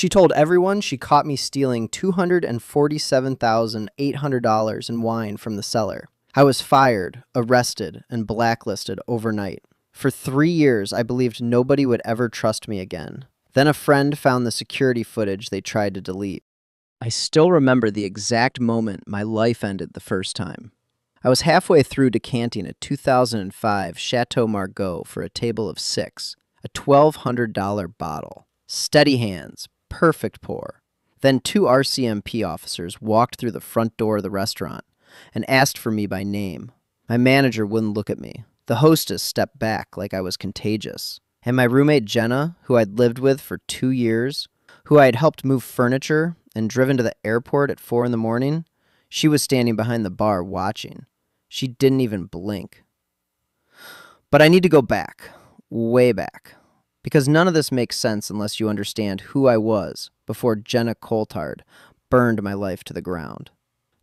She told everyone she caught me stealing $247,800 in wine from the cellar. I was fired, arrested, and blacklisted overnight. For 3 years, I believed nobody would ever trust me again. Then a friend found the security footage they tried to delete. I still remember the exact moment my life ended the first time. I was halfway through decanting a 2005 Chateau Margaux for a table of 6, a $1,200 bottle. Steady hands, perfect pour. Then 2 RCMP officers walked through the front door of the restaurant and asked for me by name. My manager wouldn't look at me. The hostess stepped back like I was contagious. And my roommate Jenna, who I'd lived with for 2 years, who I had helped move furniture and driven to the airport at 4 in the morning, she was standing behind the bar watching. She didn't even blink. But I need to go back, way back, because none of this makes sense unless you understand who I was before Jenna Coulthard burned my life to the ground.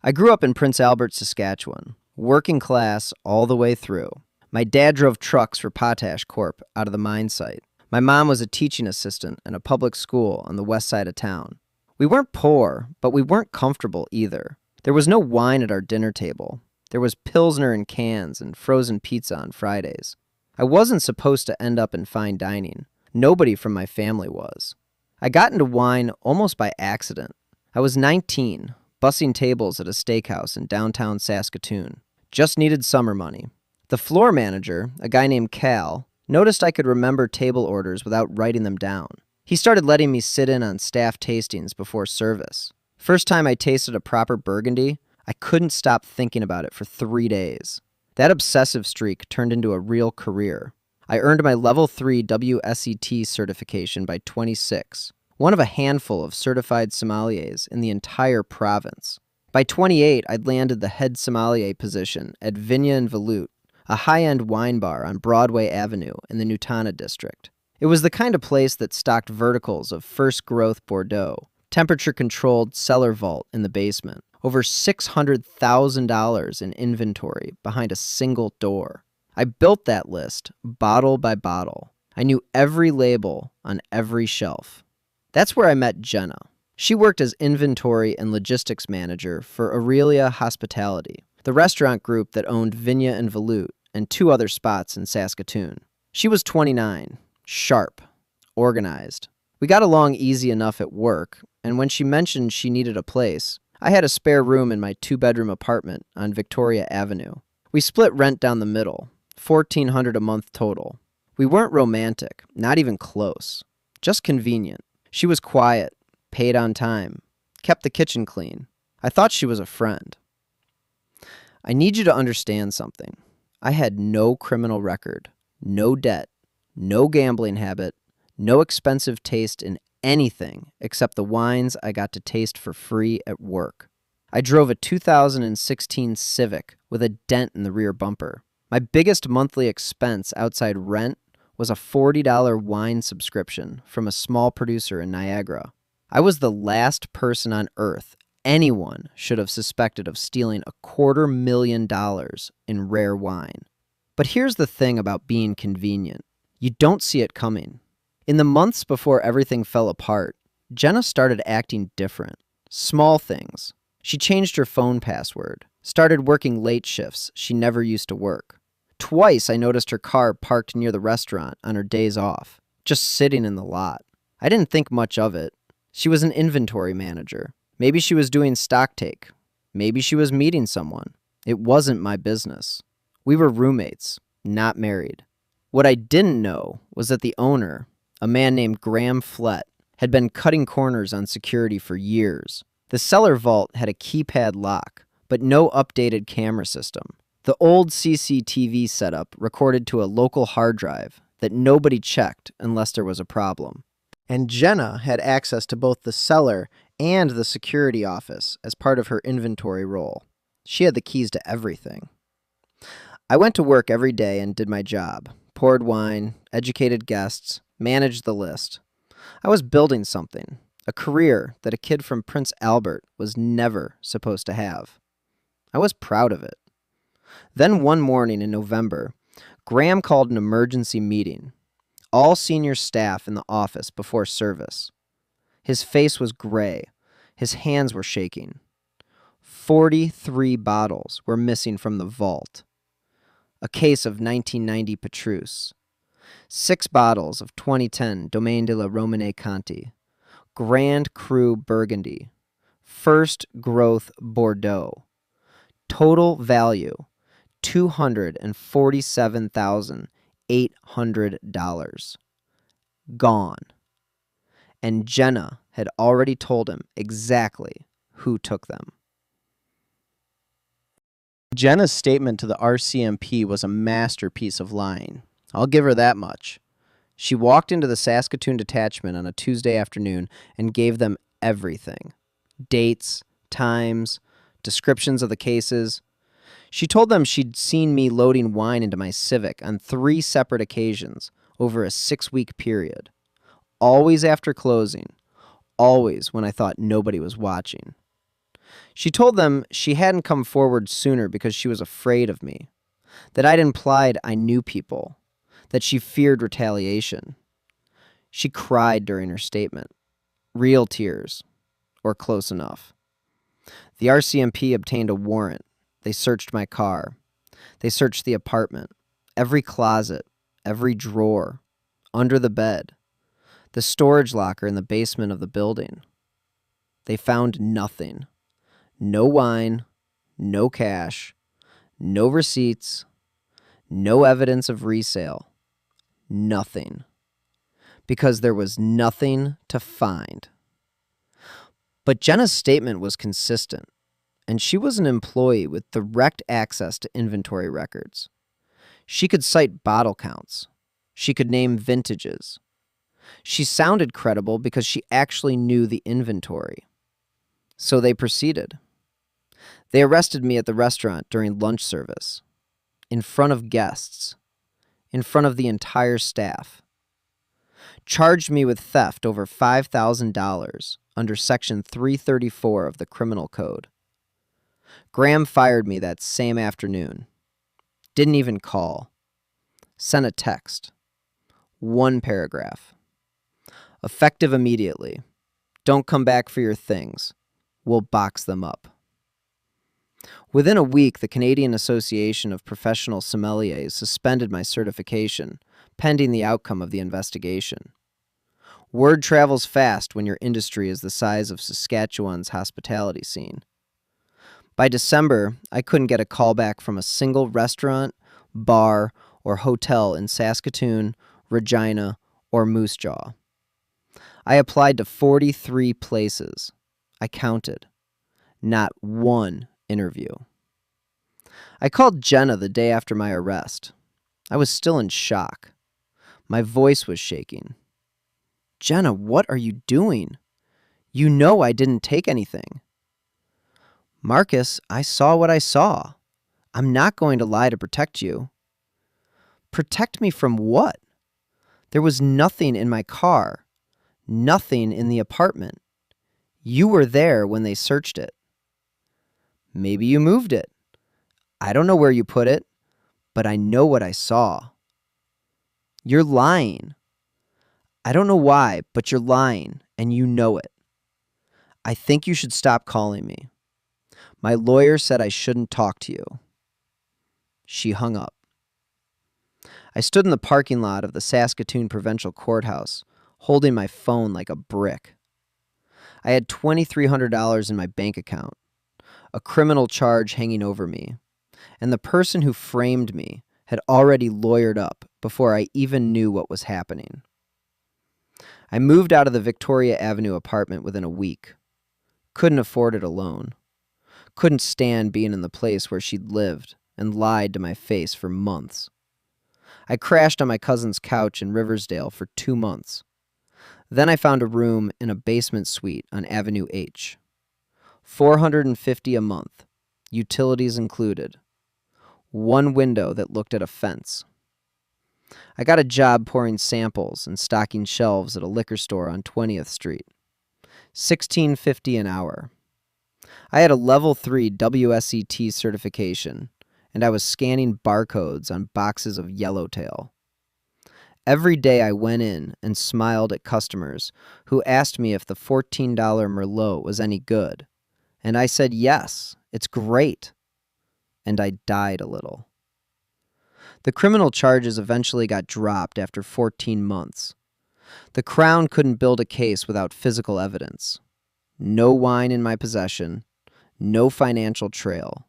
I grew up in Prince Albert, Saskatchewan, working class all the way through. My dad drove trucks for Potash Corp out of the mine site. My mom was a teaching assistant in a public school on the west side of town. We weren't poor, but we weren't comfortable either. There was no wine at our dinner table. There was Pilsner in cans and frozen pizza on Fridays. I wasn't supposed to end up in fine dining. Nobody from my family was. I got into wine almost by accident. I was 19, bussing tables at a steakhouse in downtown Saskatoon. Just needed summer money. The floor manager, a guy named Cal, noticed I could remember table orders without writing them down. He started letting me sit in on staff tastings before service. First time I tasted a proper Burgundy, I couldn't stop thinking about it for 3 days. That obsessive streak turned into a real career. I earned my Level 3 WSET certification by 26, one of a handful of certified sommeliers in the entire province. By 28, I'd landed the head sommelier position at Vigne and Veloute, a high-end wine bar on Broadway Avenue in the Nutana district. It was the kind of place that stocked verticals of first-growth Bordeaux, temperature-controlled cellar vault in the basement, over $600,000 in inventory behind a single door. I built that list, bottle by bottle. I knew every label on every shelf. That's where I met Jenna. She worked as inventory and logistics manager for Aurelia Hospitality, the restaurant group that owned Vigne and Veloute and 2 other spots in Saskatoon. She was 29, sharp, organized. We got along easy enough at work, and when she mentioned she needed a place, I had a spare room in my 2-bedroom apartment on Victoria Avenue. We split rent down the middle, $1,400 a month total. We weren't romantic, not even close, just convenient. She was quiet, paid on time, kept the kitchen clean. I thought she was a friend. I need you to understand something. I had no criminal record, no debt, no gambling habit, no expensive taste in anything except the wines I got to taste for free at work. I drove a 2016 Civic with a dent in the rear bumper. My biggest monthly expense outside rent was a $40 wine subscription from a small producer in Niagara. I was the last person on earth anyone should have suspected of stealing $250,000 in rare wine. But here's the thing about being convenient. You don't see it coming. In the months before everything fell apart, Jenna started acting different. Small things. She changed her phone password, started working late shifts she never used to work. Twice I noticed her car parked near the restaurant on her days off, just sitting in the lot. I didn't think much of it. She was an inventory manager. Maybe she was doing stock take. Maybe she was meeting someone. It wasn't my business. We were roommates, not married. What I didn't know was that the owner, a man named Graham Flett, had been cutting corners on security for years. The cellar vault had a keypad lock, but no updated camera system. The old CCTV setup recorded to a local hard drive that nobody checked unless there was a problem. And Jenna had access to both the cellar and the security office as part of her inventory role. She had the keys to everything. I went to work every day and did my job. Poured wine, educated guests, managed the list. I was building something, a career that a kid from Prince Albert was never supposed to have. I was proud of it. Then one morning in November, Graham called an emergency meeting. All senior staff in the office before service. His face was gray. His hands were shaking. 43 bottles were missing from the vault. A case of 1990 Petrus. 6 bottles of 2010 Domaine de la Romanée Conti. Grand Cru Burgundy. First Growth Bordeaux. Total value, $247,800. Gone. And Jenna had already told him exactly who took them. Jenna's statement to the RCMP was a masterpiece of lying. I'll give her that much. She walked into the Saskatoon detachment on a Tuesday afternoon and gave them everything. Dates, times, descriptions of the cases. She told them she'd seen me loading wine into my Civic on 3 separate occasions over a 6-week period. Always after closing. Always when I thought nobody was watching. She told them she hadn't come forward sooner because she was afraid of me. That I'd implied I knew people. That she feared retaliation. She cried during her statement. Real tears. Or close enough. The RCMP obtained a warrant. They searched my car. They searched the apartment. Every closet. Every drawer. Under the bed. The storage locker in the basement of the building. They found nothing. No wine. No cash. No receipts. No evidence of resale. Nothing. Because there was nothing to find. But Jenna's statement was consistent, and she was an employee with direct access to inventory records. She could cite bottle counts. She could name vintages. She sounded credible because she actually knew the inventory. So they proceeded. They arrested me at the restaurant during lunch service, in front of guests, in front of the entire staff. Charged me with theft over $5,000 under Section 334 of the Criminal Code. Graham fired me that same afternoon. Didn't even call. Sent a text. 1 paragraph. Effective immediately. Don't come back for your things. We'll box them up. Within a week, the Canadian Association of Professional Sommeliers suspended my certification, pending the outcome of the investigation. Word travels fast when your industry is the size of Saskatchewan's hospitality scene. By December, I couldn't get a call back from a single restaurant, bar, or hotel in Saskatoon, Regina, or Moose Jaw. I applied to 43 places. I counted. Not one interview. I called Jenna the day after my arrest. I was still in shock. My voice was shaking. Jenna, what are you doing? You know I didn't take anything. Marcus, I saw what I saw. I'm not going to lie to protect you. Protect me from what? There was nothing in my car. Nothing in the apartment. You were there when they searched it. Maybe you moved it. I don't know where you put it, but I know what I saw. You're lying. I don't know why, but you're lying, and you know it. I think you should stop calling me. My lawyer said I shouldn't talk to you. She hung up. I stood in the parking lot of the Saskatoon Provincial Courthouse, holding my phone like a brick. I had $2,300 in my bank account, a criminal charge hanging over me, and the person who framed me had already lawyered up before I even knew what was happening. I moved out of the Victoria Avenue apartment within a week. Couldn't afford it alone. Couldn't stand being in the place where she'd lived and lied to my face for months. I crashed on my cousin's couch in Riversdale for 2 months. Then I found a room in a basement suite on Avenue H. $450 a month, utilities included. 1 window that looked at a fence. I got a job pouring samples and stocking shelves at a liquor store on 20th Street. $16.50 an hour. I had a level 3 WSET certification, and I was scanning barcodes on boxes of Yellowtail. Every day I went in and smiled at customers who asked me if the $14 Merlot was any good. And I said, yes, it's great. And I died a little. The criminal charges eventually got dropped after 14 months. The Crown couldn't build a case without physical evidence. No wine in my possession, no financial trail,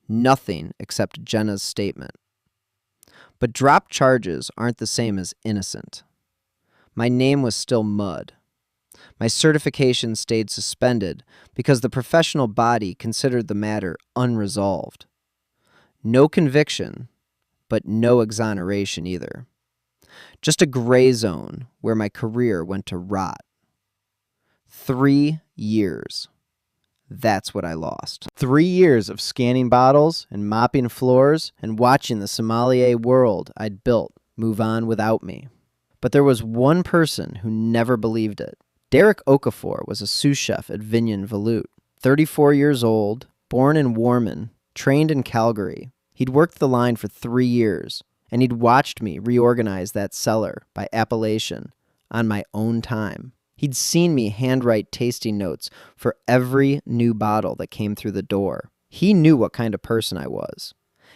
nothing except Jenna's statement. But dropped charges aren't the same as innocent. My name was still mud. My certification stayed suspended because the professional body considered the matter unresolved. No conviction, but no exoneration either. Just a gray zone where my career went to rot. 3 years. That's what I lost. 3 years of scanning bottles and mopping floors and watching the sommelier world I'd built move on without me. But there was one person who never believed it. Derek Okafor was a sous chef at Vignon Veloute. 34 years old, born in Warman, trained in Calgary. He'd worked the line for 3 years, and he'd watched me reorganize that cellar by appellation on my own time. He'd seen me handwrite tasting notes for every new bottle that came through the door. He knew what kind of person I was,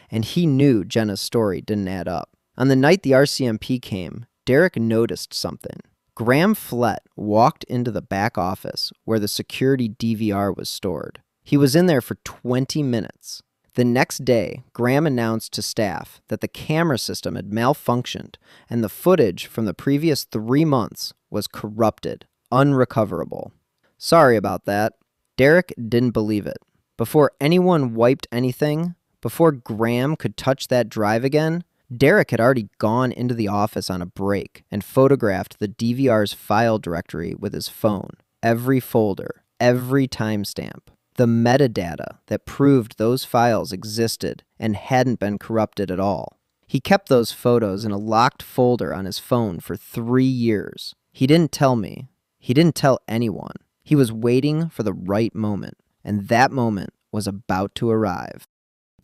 and he knew Jenna's story didn't add up. On the night the RCMP came, Derek noticed something. Graham Flett walked into the back office where the security DVR was stored. He was in there for 20 minutes. The next day, Graham announced to staff that the camera system had malfunctioned and the footage from the previous 3 months was corrupted, unrecoverable. Sorry about that. Derek didn't believe it. Before anyone wiped anything, before Graham could touch that drive again, Derek had already gone into the office on a break and photographed the DVR's file directory with his phone. Every folder, every timestamp. The metadata that proved those files existed and hadn't been corrupted at all. He kept those photos in a locked folder on his phone for 3 years. He didn't tell me. He didn't tell anyone. He was waiting for the right moment, and that moment was about to arrive.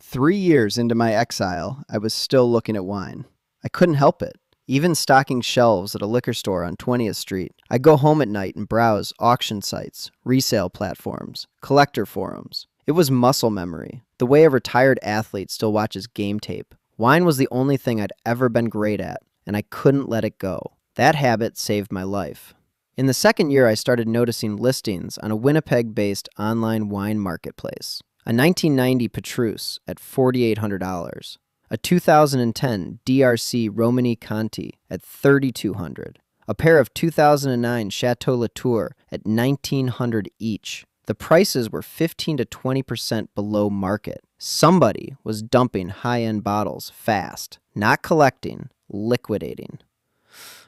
3 years into my exile, I was still looking at wine. I couldn't help it. Even stocking shelves at a liquor store on 20th Street, I'd go home at night and browse auction sites, resale platforms, collector forums. It was muscle memory, the way a retired athlete still watches game tape. Wine was the only thing I'd ever been great at, and I couldn't let it go. That habit saved my life. In the second year, I started noticing listings on a Winnipeg-based online wine marketplace. A 1990 Petrus at $4,800. A 2010 DRC Romani Conti at $3,200. A pair of 2009 Chateau Latour at $1,900 each. The prices were 15 to 20% below market. Somebody was dumping high-end bottles fast. Not collecting, liquidating.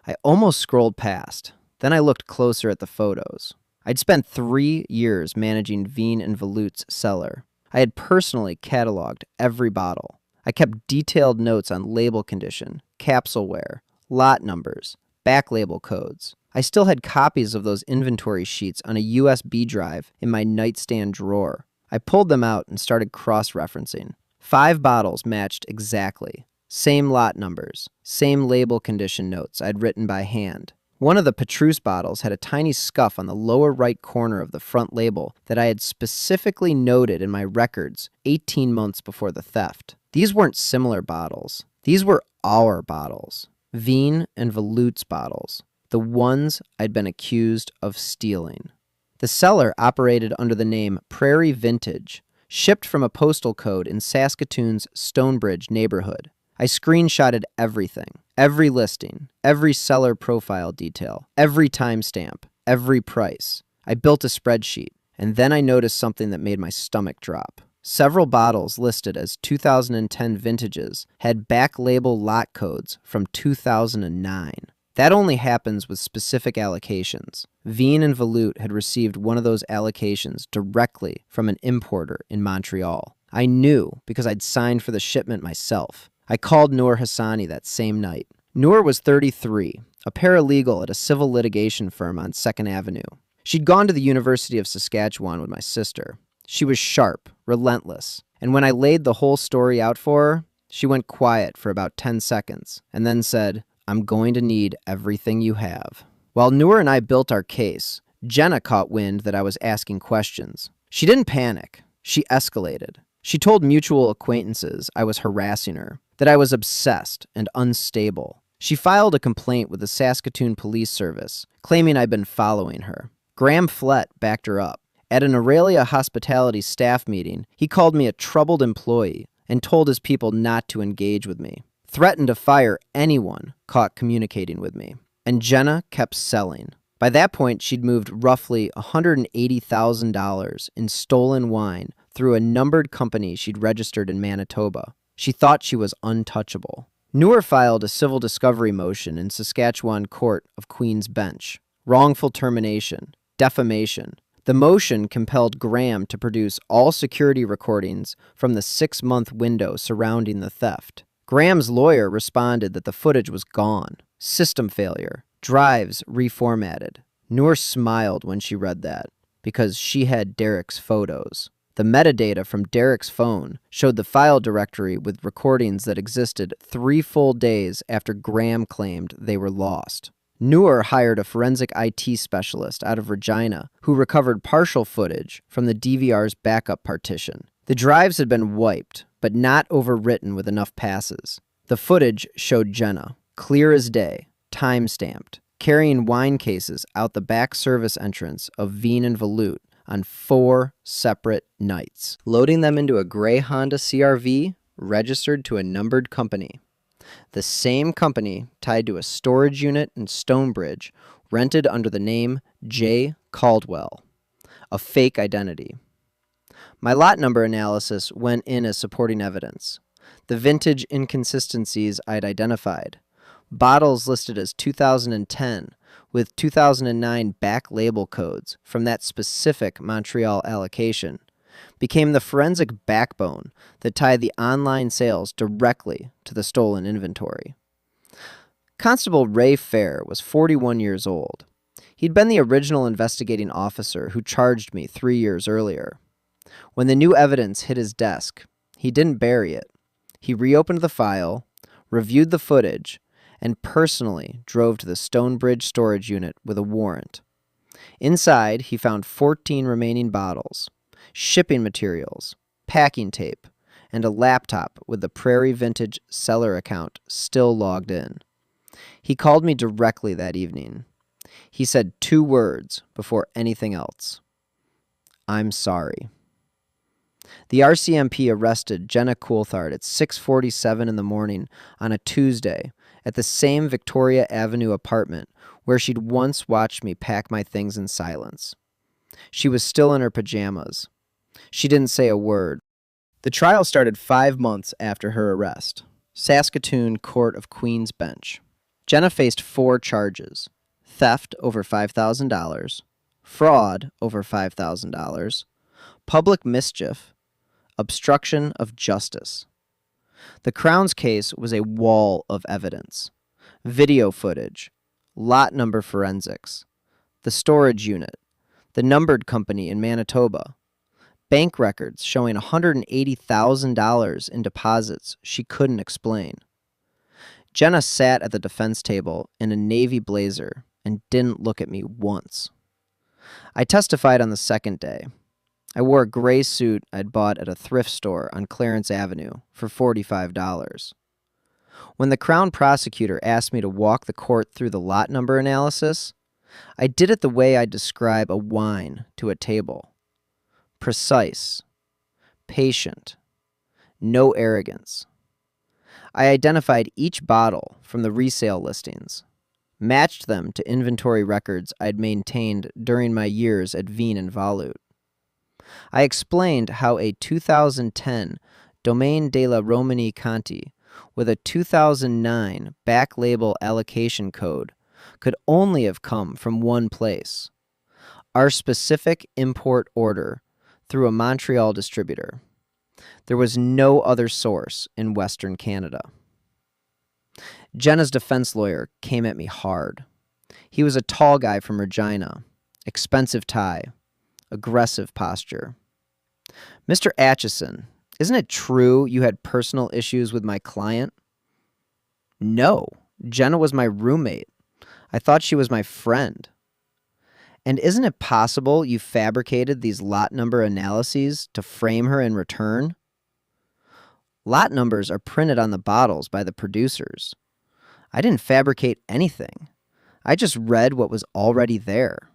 I almost scrolled past. Then I looked closer at the photos. I'd spent 3 years managing Vignes and Veloute's cellar. I had personally cataloged every bottle. I kept detailed notes on label condition, capsule wear, lot numbers, back label codes. I still had copies of those inventory sheets on a USB drive in my nightstand drawer. I pulled them out and started cross-referencing. 5 bottles matched exactly. Same lot numbers, same label condition notes I'd written by hand. One of the Petrus bottles had a tiny scuff on the lower right corner of the front label that I had specifically noted in my records 18 months before the theft. These weren't similar bottles. These were our bottles. Vignes and Veloute's bottles. The ones I'd been accused of stealing. The cellar operated under the name Prairie Vintage, shipped from a postal code in Saskatoon's Stonebridge neighborhood. I screenshotted everything. Every listing, every seller profile detail, every timestamp, every price. I built a spreadsheet, and then I noticed something that made my stomach drop. Several bottles listed as 2010 vintages had back label lot codes from 2009. That only happens with specific allocations. Vignes and Veloute had received one of those allocations directly from an importer in Montreal. I knew because I'd signed for the shipment myself. I called Noor Hassani that same night. Noor was 33, a paralegal at a civil litigation firm on 2nd Avenue. She'd gone to the University of Saskatchewan with my sister. She was sharp, relentless, and when I laid the whole story out for her, she went quiet for about 10 seconds and then said, I'm going to need everything you have. While Noor and I built our case, Jenna caught wind that I was asking questions. She didn't panic. She escalated. She told mutual acquaintances I was harassing her, that I was obsessed and unstable. She filed a complaint with the Saskatoon Police Service, claiming I'd been following her. Graham Flett backed her up. At an Aurelia Hospitality staff meeting, he called me a troubled employee and told his people not to engage with me, threatened to fire anyone caught communicating with me. And Jenna kept selling. By that point, she'd moved roughly $180,000 in stolen wine through a numbered company she'd registered in Manitoba. She thought she was untouchable. Noor filed a civil discovery motion in Saskatchewan Court of Queen's Bench. Wrongful termination, defamation. The motion compelled Graham to produce all security recordings from the 6-month window surrounding the theft. Graham's lawyer responded that the footage was gone. System failure. Drives reformatted. Noor smiled when she read that, because she had Derek's photos. The metadata from Derek's phone showed the file directory with recordings that existed 3 full days after Graham claimed they were lost. Noor hired a forensic IT specialist out of Regina who recovered partial footage from the DVR's backup partition. The drives had been wiped, but not overwritten with enough passes. The footage showed Jenna, clear as day, time-stamped, carrying wine cases out the back service entrance of Veen and Veloute on 4 separate nights, loading them into a gray Honda CR-V registered to a numbered company. The same company tied to a storage unit in Stonebridge rented under the name J. Caldwell, a fake identity. My lot number analysis went in as supporting evidence. The vintage inconsistencies I'd identified. Bottles listed as 2010 with 2009 back label codes from that specific Montreal allocation became the forensic backbone that tied the online sales directly to the stolen inventory. Constable Ray Fair was 41 years old. He'd been the original investigating officer who charged me 3 years earlier. When the new evidence hit his desk, he didn't bury it. He reopened the file, reviewed the footage, and personally drove to the Stonebridge storage unit with a warrant. Inside, he found 14 remaining bottles, shipping materials, packing tape, and a laptop with the Prairie Vintage seller account still logged in. He called me directly that evening. He said 2 words before anything else. I'm sorry. The RCMP arrested Jenna Coulthard at 6:47 in the morning on a Tuesday at the same Victoria Avenue apartment where she'd once watched me pack my things in silence. She was still in her pajamas. She didn't say a word. The trial started 5 months after her arrest. Saskatoon Court of Queen's Bench. Jenna faced 4 charges: theft over $5,000, fraud over $5,000, public mischief, obstruction of justice. The Crown's case was a wall of evidence: video footage, lot number forensics, the storage unit, the numbered company in Manitoba, bank records showing $180,000 in deposits she couldn't explain. Jenna sat at the defense table in a navy blazer and didn't look at me once. I testified on the second day. I wore a gray suit I'd bought at a thrift store on Clarence Avenue for $45. When the Crown prosecutor asked me to walk the court through the lot number analysis, I did it the way I'd describe a wine to a table. Precise, patient, no arrogance. I identified each bottle from the resale listings, matched them to inventory records I'd maintained during my years at Veen and Veloute. I explained how a 2010 Domaine de la Romanie Conti with a 2009 back label allocation code could only have come from one place: our specific import order through a Montreal distributor. There was no other source in Western Canada. Jenna's defense lawyer came at me hard. He was a tall guy from Regina, expensive tie, aggressive posture. Mr. Atchison, isn't it true you had personal issues with my client? No, Jenna was my roommate. I thought she was my friend. And isn't it possible you fabricated these lot number analyses to frame her in return? Lot numbers are printed on the bottles by the producers. I didn't fabricate anything. I just read what was already there.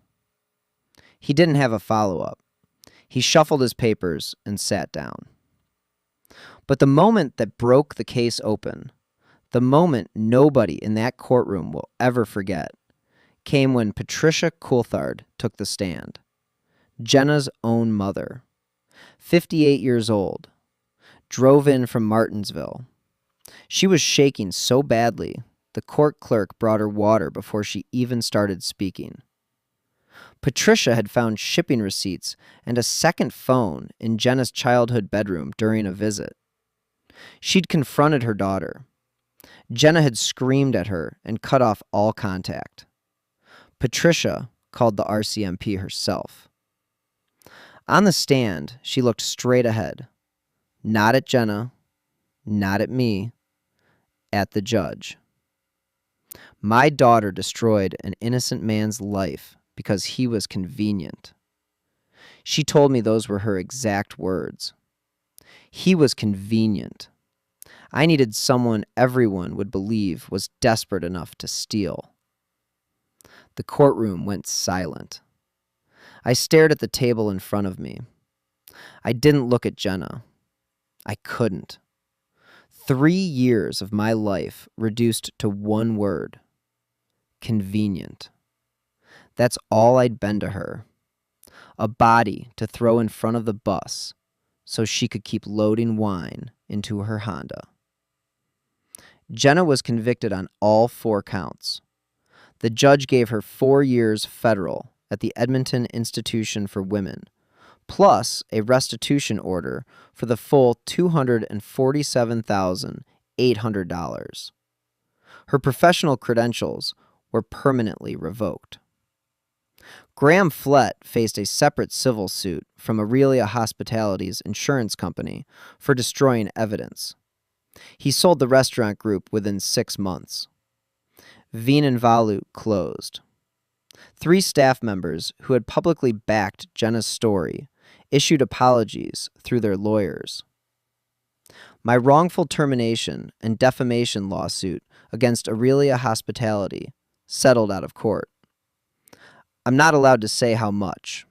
He didn't have a follow-up. He shuffled his papers and sat down. But the moment that broke the case open, the moment nobody in that courtroom will ever forget, came when Patricia Coulthard took the stand. Jenna's own mother, 58 years old, drove in from Martinsville. She was shaking so badly, the court clerk brought her water before she even started speaking. Patricia had found shipping receipts and a second phone in Jenna's childhood bedroom during a visit. She'd confronted her daughter. Jenna had screamed at her and cut off all contact. Patricia called the RCMP herself. On the stand, she looked straight ahead. Not at Jenna, not at me, at the judge. My daughter destroyed an innocent man's life because he was convenient. She told me those were her exact words. He was convenient. I needed someone everyone would believe was desperate enough to steal. The courtroom went silent. I stared at the table in front of me. I didn't look at Jenna. I couldn't. 3 years of my life reduced to one word. Convenient. That's all I'd been to her. A body to throw in front of the bus so she could keep loading wine into her Honda. Jenna was convicted on all 4 counts. The judge gave her 4 years federal at the Edmonton Institution for Women, plus a restitution order for the full $247,800. Her professional credentials were permanently revoked. Graham Flett faced a separate civil suit from Aurelia Hospitality's insurance company for destroying evidence. He sold the restaurant group within 6 months. Veen and Valu closed. 3 staff members who had publicly backed Jenna's story issued apologies through their lawyers. My wrongful termination and defamation lawsuit against Aurelia Hospitality settled out of court. I'm not allowed to say how much.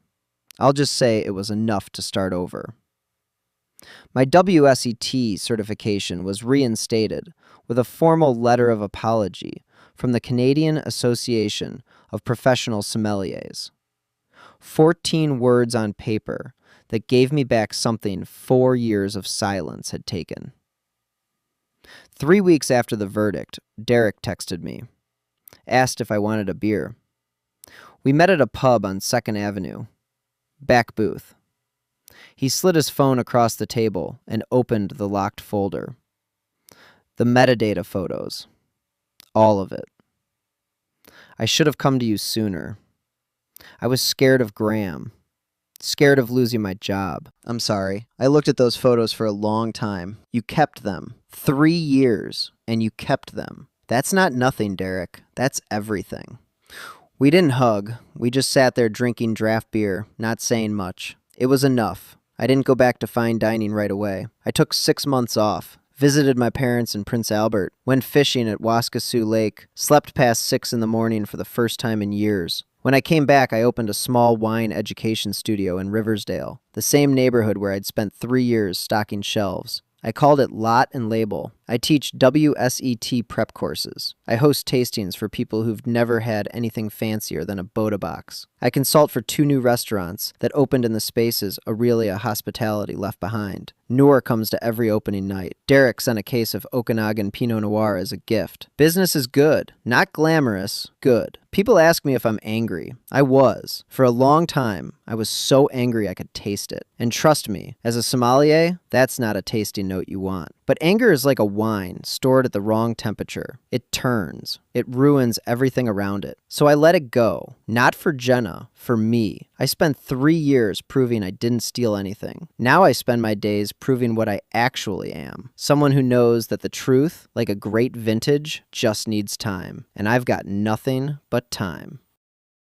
I'll just say it was enough to start over. My WSET certification was reinstated with a formal letter of apology from the Canadian Association of Professional Sommeliers. 14 words on paper that gave me back something 4 years of silence had taken. 3 weeks after the verdict, Derek texted me, asked if I wanted a beer. We met at a pub on 2nd Avenue. Back booth. He slid his phone across the table and opened the locked folder. The metadata photos. All of it. I should have come to you sooner. I was scared of Graham. Scared of losing my job. I'm sorry. I looked at those photos for a long time. You kept them. 3 years, and you kept them. That's not nothing, Derek. That's everything. We didn't hug. We just sat there drinking draft beer, not saying much. It was enough. I didn't go back to fine dining right away. I took 6 months off, visited my parents in Prince Albert, went fishing at Waskesiu Lake, slept past 6 in the morning for the first time in years. When I came back, I opened a small wine education studio in Riversdale, the same neighborhood where I'd spent 3 years stocking shelves. I called it Lot and Label. I teach WSET prep courses. I host tastings for people who've never had anything fancier than a Boda box. I consult for 2 new restaurants that opened in the spaces Aurelia Hospitality left behind. Noor comes to every opening night. Derek sent a case of Okanagan Pinot Noir as a gift. Business is good. Not glamorous, good. People ask me if I'm angry. I was. For a long time, I was so angry I could taste it. And trust me, as a sommelier, that's not a tasting note you want. But anger is like a wine stored at the wrong temperature. It turns. It ruins everything around it. So I let it go. Not for Jenna. persona for me. I spent 3 years proving I didn't steal anything. Now I spend my days proving what I actually am. Someone who knows that the truth, like a great vintage, just needs time. And I've got nothing but time.